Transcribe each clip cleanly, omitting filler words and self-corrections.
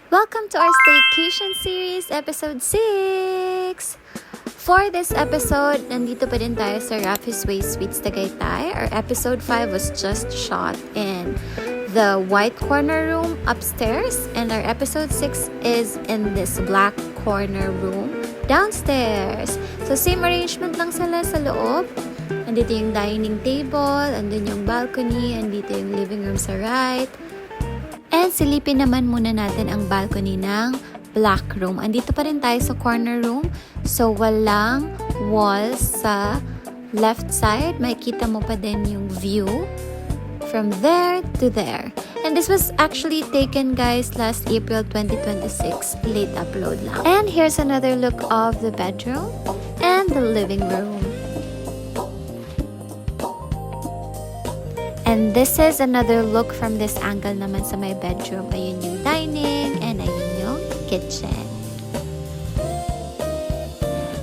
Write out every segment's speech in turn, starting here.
Welcome to our staycation series, episode 6! For this episode, nandito pa din tayo sa Raffy's Way Suites, Tagaytay. Our episode 5 was just shot in the white corner room upstairs, and our episode 6 is in this black corner room downstairs. So same arrangement lang sila sa loob. Andito yung dining table, andun yung balcony, andito yung living room sa right. And silipin naman muna natin ang balcony ng black room. Andito pa rin tayo sa corner room. So, walang walls sa left side. Makikita mo pa din yung view from there to there. And this was actually taken, guys, last April 2026. Late upload lang. And here's another look of the bedroom and the living room. And this is another look from this angle naman sa my bedroom. Ayun yung dining and ayun yung kitchen.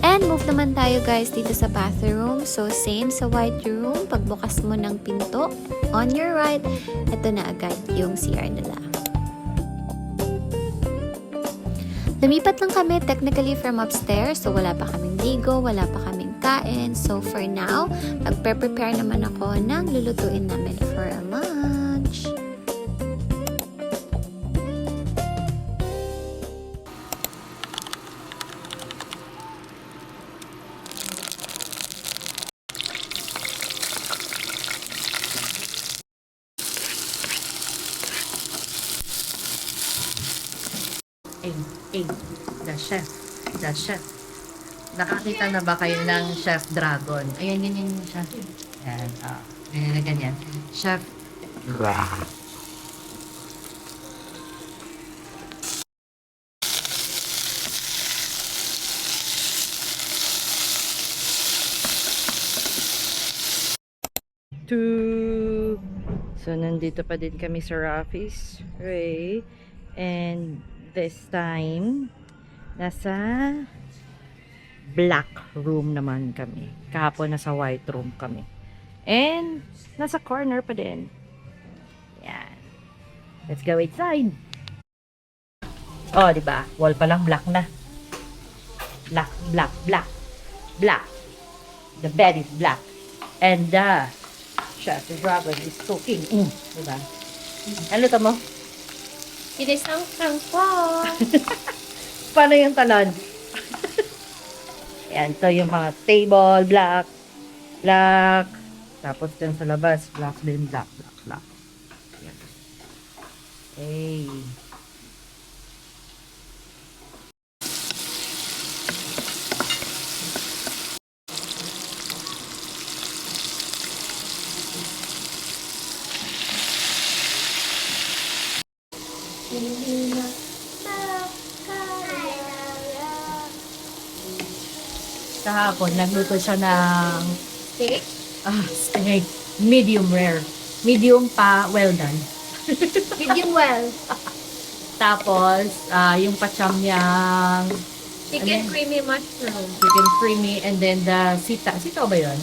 And move naman tayo, guys, dito sa bathroom. So same sa white room. Pagbukas mo ng pinto, on your right, ito na agad yung CR nila. Lumipat lang kami technically from upstairs. So wala pa kaming ligo, wala pa kaming kain. So for now, magpe-prepare naman ako ng lulutuin namin for a lunch. The chef. Nakakita na ba kayo ng Chef Dragon? Ayan, ganyan siya. Ayan, ganyan. Chef. So, nandito pa din kami sa Raffy's Way. And this time, nasa black room naman kami. Kahapon nasa white room kami. And nasa corner pa din. Yan. Let's go inside. Oh, di ba? Wall pa lang black na. Black. The bed is black. And the Chef Dragon is cooking. Di ba? Ano to mo? Inisang po! Paano yung talon? Ayan, ito yung mga table, black. Tapos dyan sa labas, black din, black. Ayan. Hey. Kahapon, nagluto siya ng Steak? steak. Medium rare. Medium pa, well done. Medium well. Tapos, yung pacham niyang Chicken creamy mushroom. chicken creamy, and then the sita. Sita ba yun?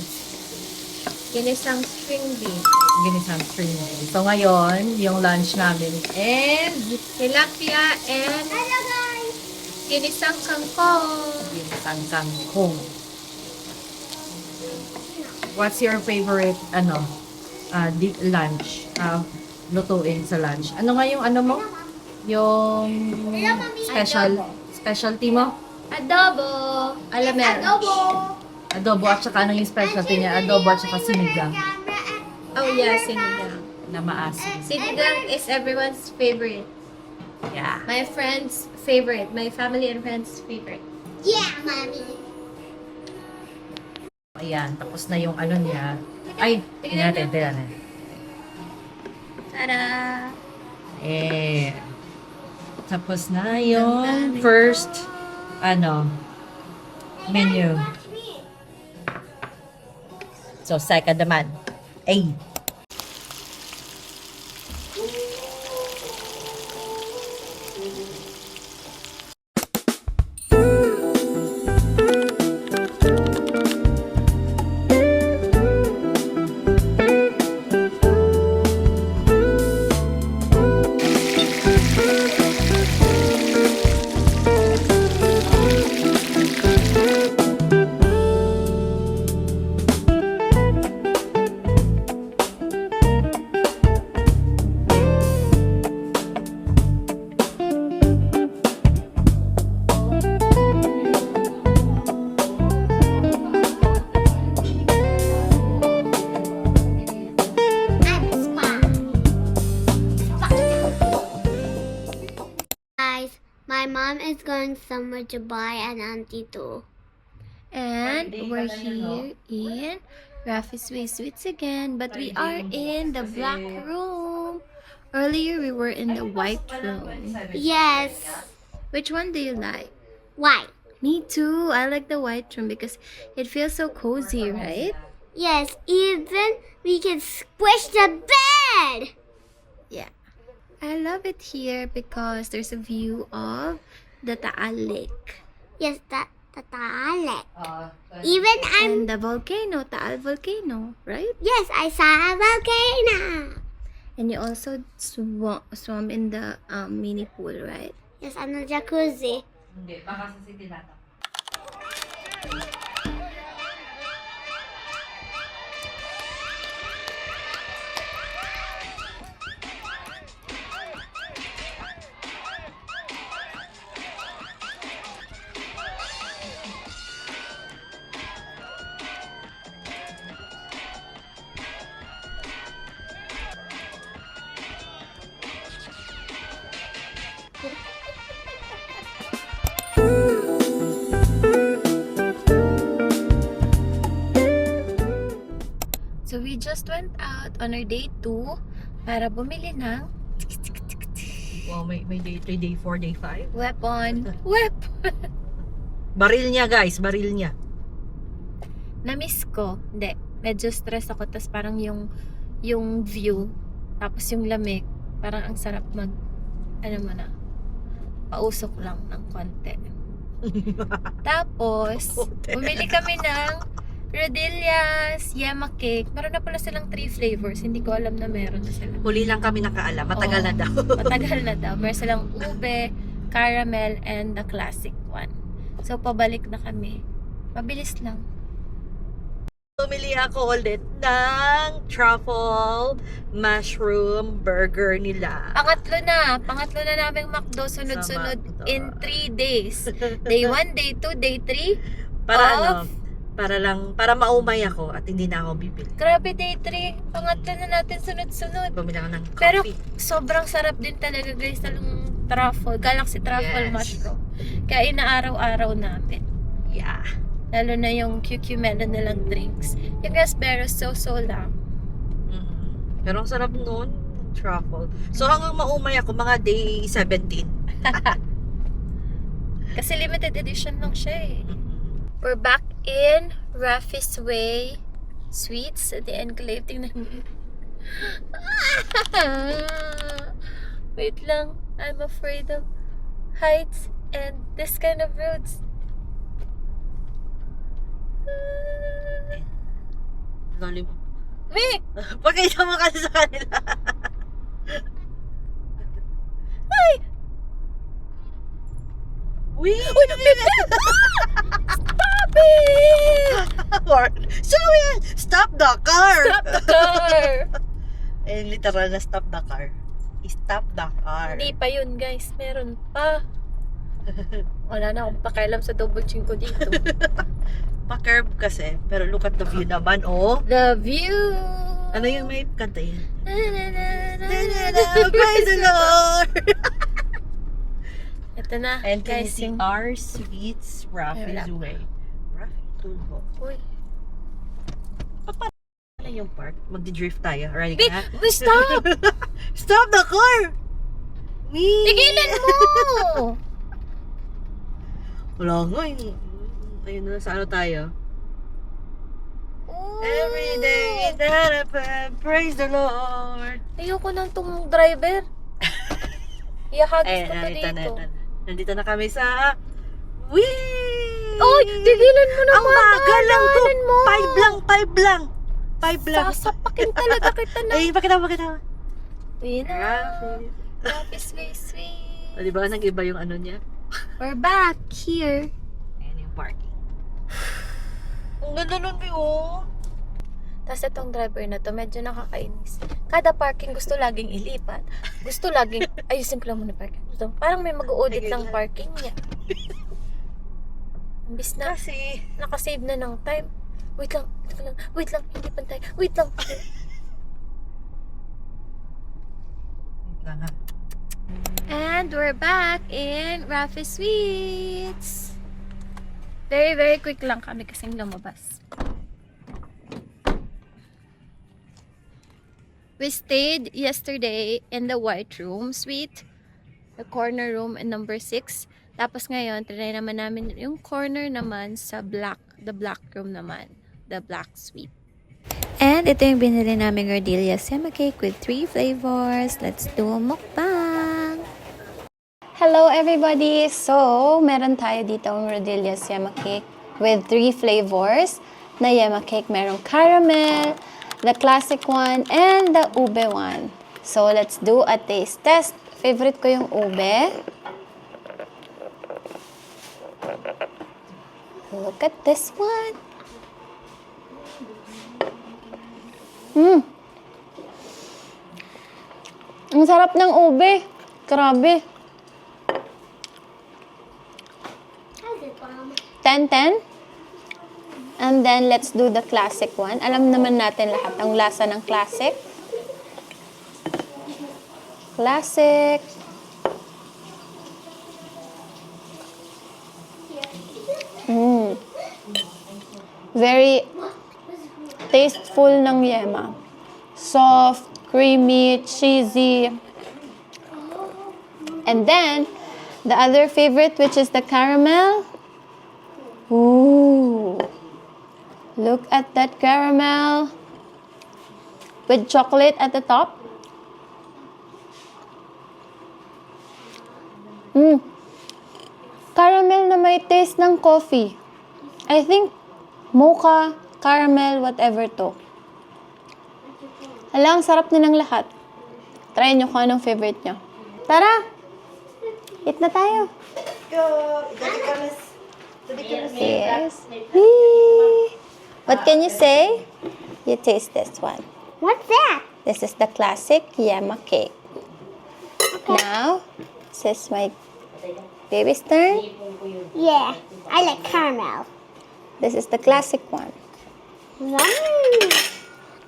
Ginisang string beef. Ginisang string. So, ngayon, yung lunch namin. And, Tilapia and ginisang kangkong. ginisang kangkong. What's your favorite, lunch? Lutuin sa lunch. Ano nga yung mo? Yung specialty mo? Adobo. Alamel. Adobo at saka ano yung specialty niya? Adobo at saka sinigang Oh yeah, sinigang. na maasim. Sinigang is everyone's favorite. Yeah. My friend's favorite. My family and friends' favorite. Yeah, mommy. Ayan, tapos na yung ano niya. Ay, tingnan natin. Tada! Tapos na yung first, menu. So, second naman. my mom is going somewhere to buy an auntie too. And we're here in Raffy's Way Sweets again, but we are in the black room. Earlier we were in the white room. Yes. Which one do you like? Why? Me too. I like the white room because it feels so cozy, right? Yes, even we can squish the bed. Yeah. I love it here because there's a view of the Taal Lake. Yes, the toilet. Even And the volcano, Taal Volcano, right? yes, I saw a volcano. And you also swam in the mini pool, right? Yes, and a jacuzzi. Hindi, baka sa city natin. So we just went out on our day 2 para bumili ng Wow, may day 3, day 4, day 5. weapon. Baril niya guys, baril niya. Na-miss ko. Hindi. Medyo stress ako. Tapos parang yung view. Tapos yung lamig. Parang ang sarap pausok lang ng konti. Tapos, bumili kami ng Rodillas, Yema Cake. Meron na pala silang 3 flavors. Hindi ko alam na meron na sila. Huli lang kami nakaalam, matagal na daw. Matagal na daw. Meron silang ube, caramel, and the classic one. So, pabalik na kami. Mabilis lang. Bumili ako ulit ng truffle mushroom burger nila. Pangatlo na naming McDo sunod-sunod Sa McDo. in 3 days. Day 1, day 2, day 3. Para para maumay ako at hindi na ako bibili. Grabe, day 3. Pangatlo na natin sunod-sunod. Bumili ako ng Pero coffee. sobrang sarap din talaga guys ng truffle. Galaxy truffle Yes. mushroom. Kaya inaaraw-araw namin. Yeah. Lalo na yung QQ melon nilang drinks. Yung raspberry so lang. Pero ang sarap nun, truffle. So hanggang maumay ako, mga day 17. Kasi limited edition lang siya eh. We're back in Raffy's Way Sweets at the Enclave. Tingnan mo. Wait lang. I'm afraid of heights and this kind of roads. Lalim. Wait! Pakita mo kasi sa kanila. Ay! Uy! Uy, Stop it! So yan! Stop the car! Stop the car! Eh, literal na stop the car. Stop the car. Hindi pa yun guys. Meron pa. Wala na akong pakialam sa double chin ko dito. Pa-curve kasi. Pero look at the view naman, oh. The view! Ano yung may kanta yun? Na, na, na, na, Praise the Lord! Ito na, And can you guys. see our sweets Raffy's Wala. Way? Raffy Tulbo. Uy. Ano yung park? Magdi-drift tayo. Ready Wait, ka? stop! Stop the car! Tigilan mo! Wala nga yun. Ayun na, sa ano tayo? Every day, praise the Lord. Ayoko nang tong driver. Ihagis ko pa dito. Nandito na kami sa... Whee! Oy, tigilan mo naman. Ang bagal lang to. Daanan mo. 5 lang. Sasapakin talaga kita na. Ay, pakita mo. Uy na. Raffy. Raffy's Way Sweet. O, diba? Nag-iba yung ano niya? We're back here. Ayan yung parking. Ang ganda nun, oh. Tapos itong driver na to, medyo nakakainis. Kada parking gusto laging ilipat. Gusto laging, ayusin ko lang muna parking. Gusto, parang may mag-audit ng parking niya. Imbis na, Kasi... nakasave na ng time. Wait lang, hindi pantay. Wait lang. Wait lang ha. And we're back in Raffy Sweets. Very, very quick lang kami kasing lumabas. We stayed yesterday in the white room suite, the corner room in number 6. Tapos ngayon, try naman namin yung corner naman sa the black room naman, the black suite. And ito yung binili naming Rodelia Sema Cake with 3 flavors. Let's do a mukbang! Hello everybody! So, meron tayo dito ang Rodelia Sema Cake with 3 flavors. Na Yema Cake, merong caramel, the classic one, and the ube one. So, let's do a taste test. Favorite ko yung ube. Look at this one. Ang sarap ng ube. Grabe. 10-10. And then, let's do the classic one. Alam naman natin lahat ang lasa ng classic. Classic. Very tasteful ng yema. Soft, creamy, cheesy. And then, the other favorite, which is the caramel. Ooh. Look at that caramel. With chocolate at the top. Caramel na may taste ng coffee. I think mocha, caramel, whatever to. Hala, ang sarap na ng lahat. Try nyo kung anong favorite nyo. Tara! Eat na tayo. Yes. Whee! What can you say? You taste this one. What's that? This is the classic Yema Cake. Now, this is my baby's turn. Yeah, I like caramel. This is the classic one. Yummy.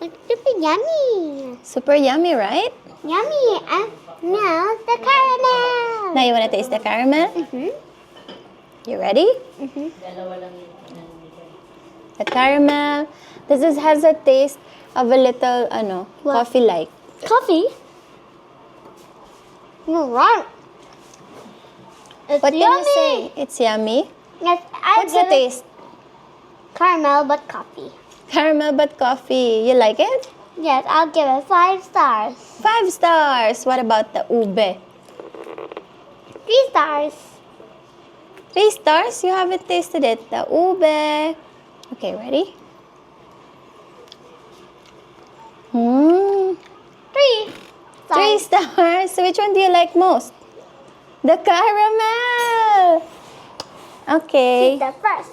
It's super yummy. Super yummy, right? Yummy. And now the caramel. Now you want to taste the caramel? You ready? The caramel. Has a taste of a little, coffee-like. Coffee? You're right. It's What yummy. can you say? It's yummy. Yes, What's the taste? Caramel, but coffee. Caramel but coffee. You like it? Yes, I'll give it 5 stars. 5 stars. What about the ube? 3 stars. 3 stars? You haven't tasted it. The ube. Okay, ready? 3 3 stars. stars. So which one do you like most? The caramel. Okay. Eat the first.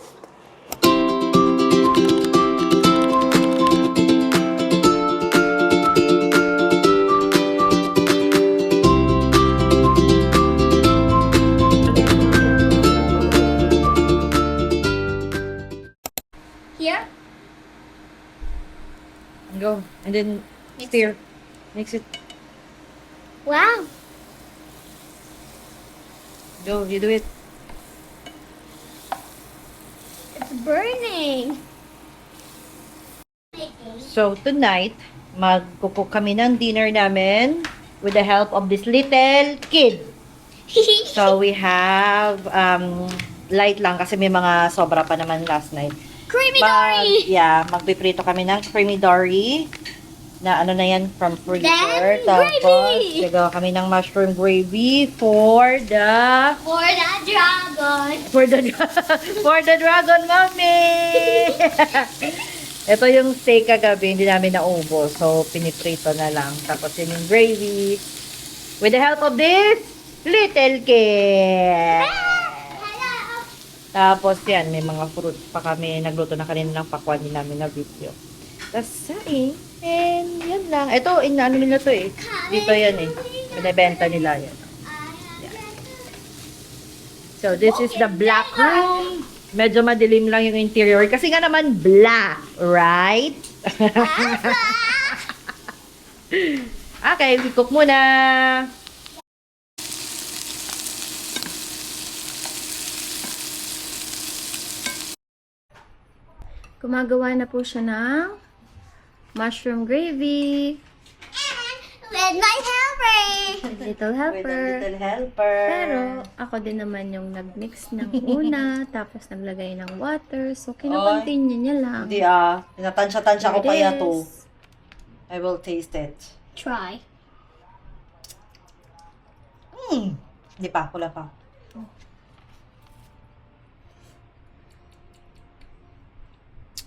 Here? Go. And then stir. Mix it. Wow. Go. You do it. It's burning. So, tonight, magkukook kami ng dinner namin with the help of this little kid. So, we have light lang kasi may mga sobra pa naman last night. Creamy dory. Yeah, magpiprito kami ng creamy dory na ano na yan from freezer. Then, Tapos, gravy. gagawa kami ng mushroom gravy for the For the dragon. for the dragon mommy. Ito yung steak kagabi, hindi namin naubos. So, piniprito na lang. Tapos yun yung gravy. With the help of this little kid. Hello. Tapos yan, may mga fruit pa kami. Nagluto na kanina ng pakwan din namin na video. Tapos saing. And yan lang. Ito, inaano nila to eh. Dito yan eh. Binibenta nila yan. Yan. So, this is the black room. Medyo madilim lang yung interior. Kasi nga naman black. Right? Okay, we cook muna. Gumagawa na po siya ng mushroom gravy. With my helper. Little helper. Little helper. Pero ako din naman yung nag-mix ng una, tapos naglagay ng water. So, kino-continue niya lang. Hindi Tinatansya-tansya ko There it kaya is. to. I will taste it. Try. Hindi pa, wala pa.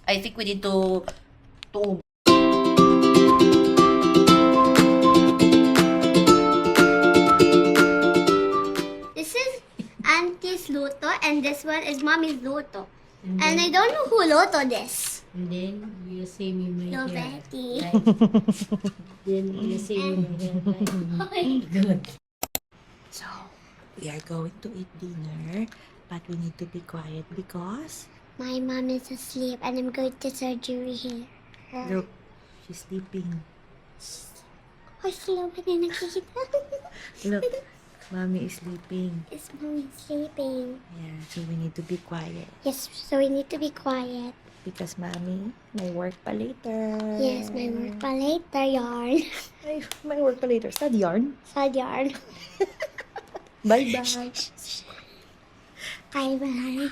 I think we need to This is Auntie's luto, and this one is Mommy's luto. And I don't know who luto this. And then you see me my No, hair. Betty. Then you see me my hair. Good. So, we are going to eat dinner, but we need to be quiet because My mom is asleep, and I'm going to surgery here. look, she's sleeping. Oh, slow pa na nakikita. Look, mommy is sleeping. Is mommy sleeping? Yeah, so we need to be quiet Yes, so we need to be quiet. because mommy may work pa later. Yes, my work pa later, yarn. May work pa later. Sad yarn. Sad yarn. Bye-bye. Bye-bye.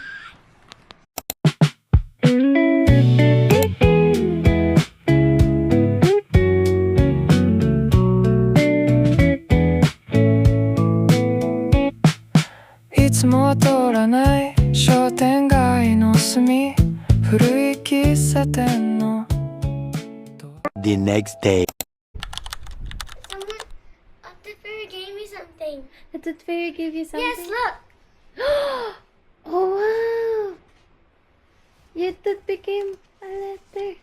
The next day. Someone at the fair gave me something. The tooth fairy gave you something? Yes, look. Oh, wow. Your tooth became a letter.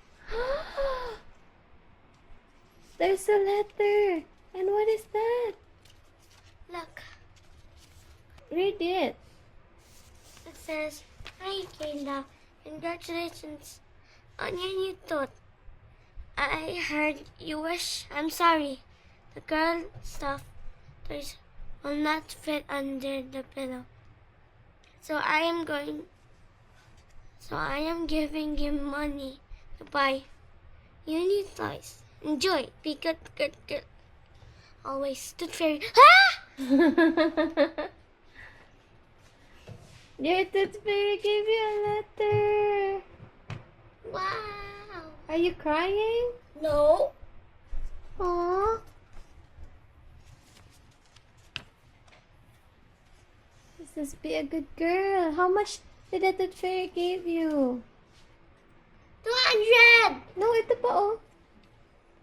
There's a letter. And what is that? Look. Read it. It says, "Hi, Kayla. Congratulations on your new tooth. I heard you wish. I'm sorry. The girl stuff toys will not fit under the pillow. So I am giving you money to buy you new toys. Enjoy. Be good, good, good. Always. Tooth fairy. Ah! Your tooth fairy gave you a letter. Wow. Are you crying? No. Aww. Just be a good girl. How much did the tooth fairy give you? 200. No, ito pa oh.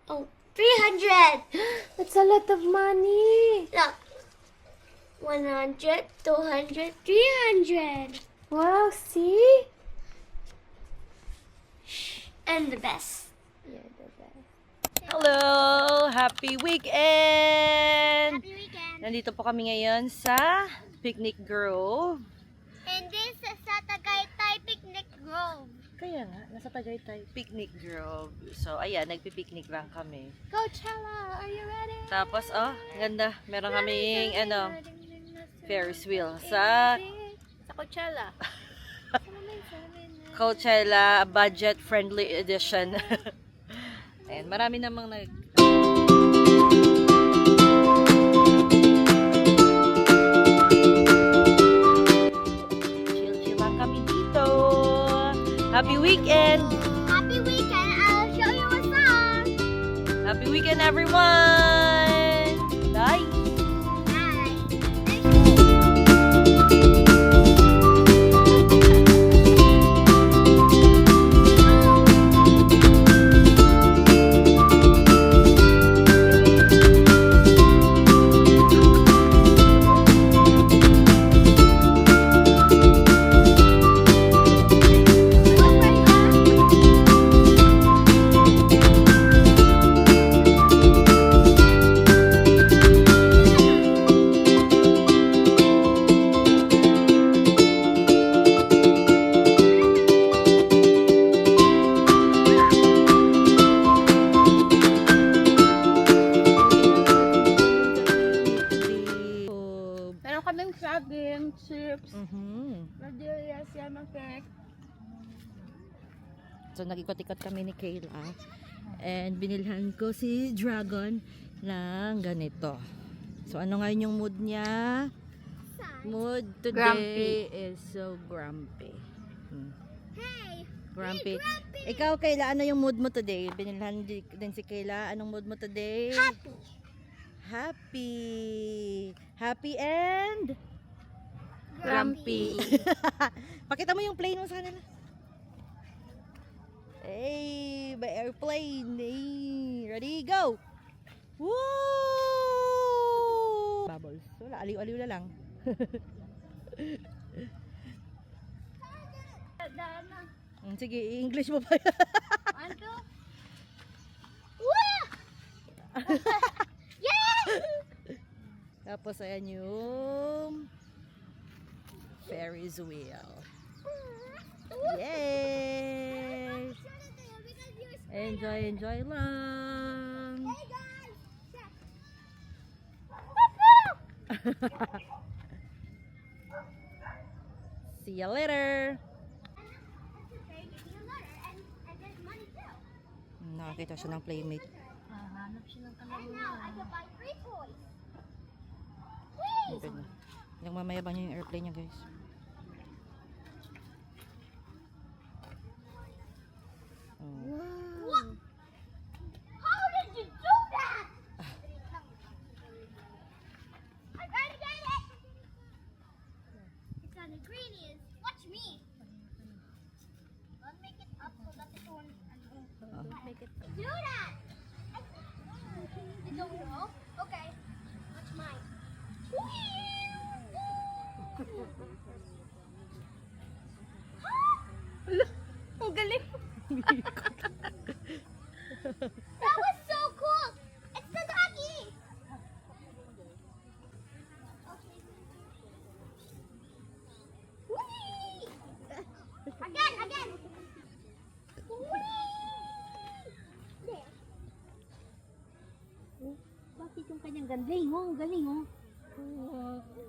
Oh, 300. That's a lot of money. Look. 100, 200, 300. Wow, see? And the best. You're the best. Hello! Happy weekend! Happy weekend. Nandito po kami ngayon sa Picnic Grove. And this is sa Tagaytay Picnic Grove. Kaya nga, nasa Tagaytay Picnic Grove. So, ayan, nagpipiknik lang kami. Coachella, are you ready? Tapos, ganda. Meron kaming, Ferris wheel sa Coachella. Coachella budget-friendly edition. Ayan, marami namang chill-chill lang kami dito. Happy weekend! Happy weekend. I'll show you a song. Happy weekend, everyone! Bye! Meron kaming saging, chips, Mhm. tortillas, yama cake. So nag-ikot-ikot kami ni Kayla. And binilhan ko si Dragon ng ganito. So ano ngayon yung mood niya? Mood today Grumpy. is so grumpy. Hey! Grumpy. Ikaw, Kayla, ano yung mood mo today? Binilhan din si Kayla. Anong mood mo today? Happy! Happy. Happy and Grumpy. Pakita mo yung plane mo sa kanila. Hey, by airplane. Hey, ready, go. Woo! Bubbles. Wala, aliw-aliw na lang. Sige, English mo pa. One, two. Woo! Tapos ayan yung Ferris wheel. Yay! Enjoy, enjoy lang. Hey guys! Check. See you later. Nakakita siya ng playmate. Hanap siya ng And now I can buy 3 toys. Okay na. Nagmamayabang niya yung airplane niya, guys. Oh. What? How did you do that? I gotta get it. It's on ingredients. Watch me. Let's make it up so that it won't. Make it. Do that. You don't know? Okay. Watch mine. Ang galing. That was so cool. It's the doggy. Okay. Whee! Again. Whee! There. Bakit yung kanyang galing, oh? Galing, oh.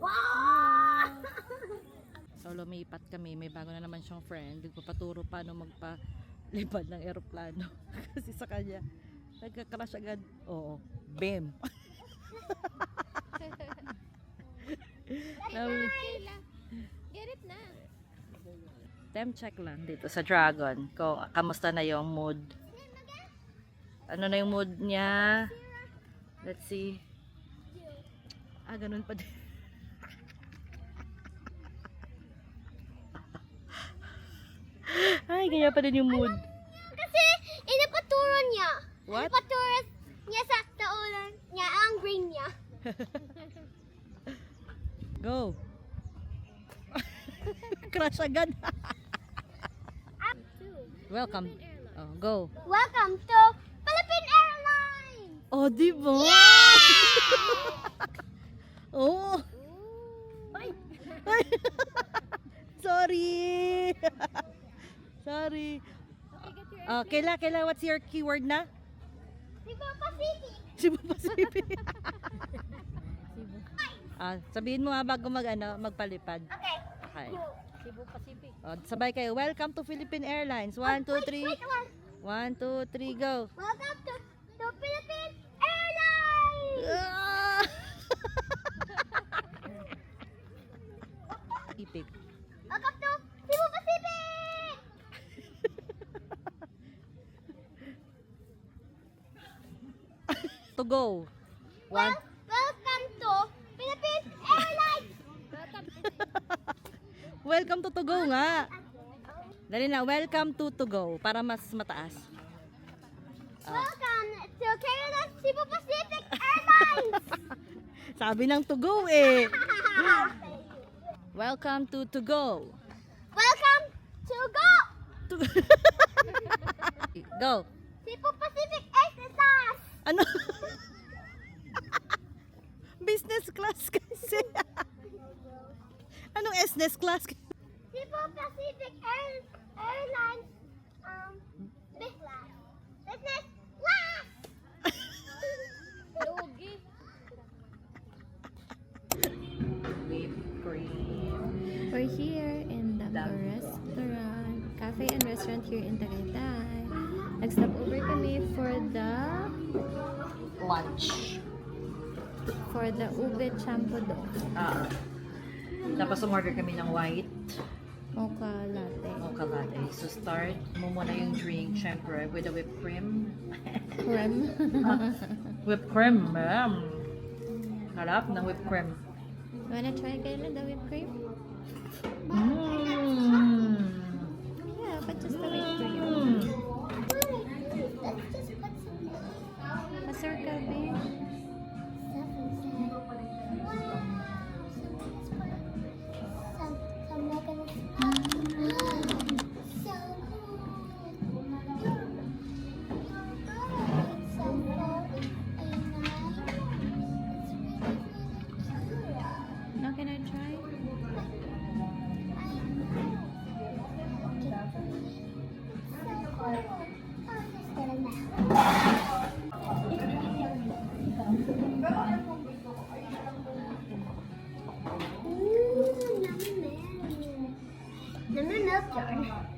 Wow! So lumipat kami, may bago na naman siyang friend. Nagpapaturo paano magpalipad ng eroplano. Kasi sa kanya, nagka-crash agad. Oo, bam! Get it na. Temp check lang dito sa Dragon. Kung kamusta na yung mood. Ano na yung mood niya? Let's see. Ganun pa din. Ay, ganyan pa din yung mood. Kasi inapaturo niya. What? Inapaturo niya sa taulan niya ang green niya. Go! Crash agad. Up to. Welcome. Oh, go. Welcome to Philippine Airlines. Oh, di ba? Oh. Ay. Ay. Sorry. Sorry. Kayla, what's your keyword na? Cebu Pacific. Cebu Pacific. Sabihin mo bago magpalipad. Okay. Okay. Cebu Pacific. Sabay kayo. Welcome to Philippine Airlines. 1, 2, 3. Wait. 1, 2, 3, go. Welcome to Philippine Airlines. Ipik. Welcome to Cebu Pacific. To go. Welcome to Philippine Airlines. Welcome to go nga. Dali na, welcome to go para mas mataas. Welcome to KLM Cebu Pacific Airlines. Sabi ng to go eh. Welcome to go. Welcome to go. Go. Cebu Pacific Express. Ano? Business class kasi. Anong business class? Cebu Pacific Airlines. Business class. Logi. Whipped cream. We're here in the restaurant, cafe and restaurant here in Tagaytay. Nag-stop over kami for the Lunch. ube champodo. Tapos umorder kami ng white Mocha latte. mocha latte. So start mo muna yung drink, syempre, with a whipped cream. Creme. Whipped cream, Harap ng whipped cream. Wanna try Kayla the whipped cream? Yeah, but just the whipped cream. A circle, babe. Now can I try? Number milk yarn.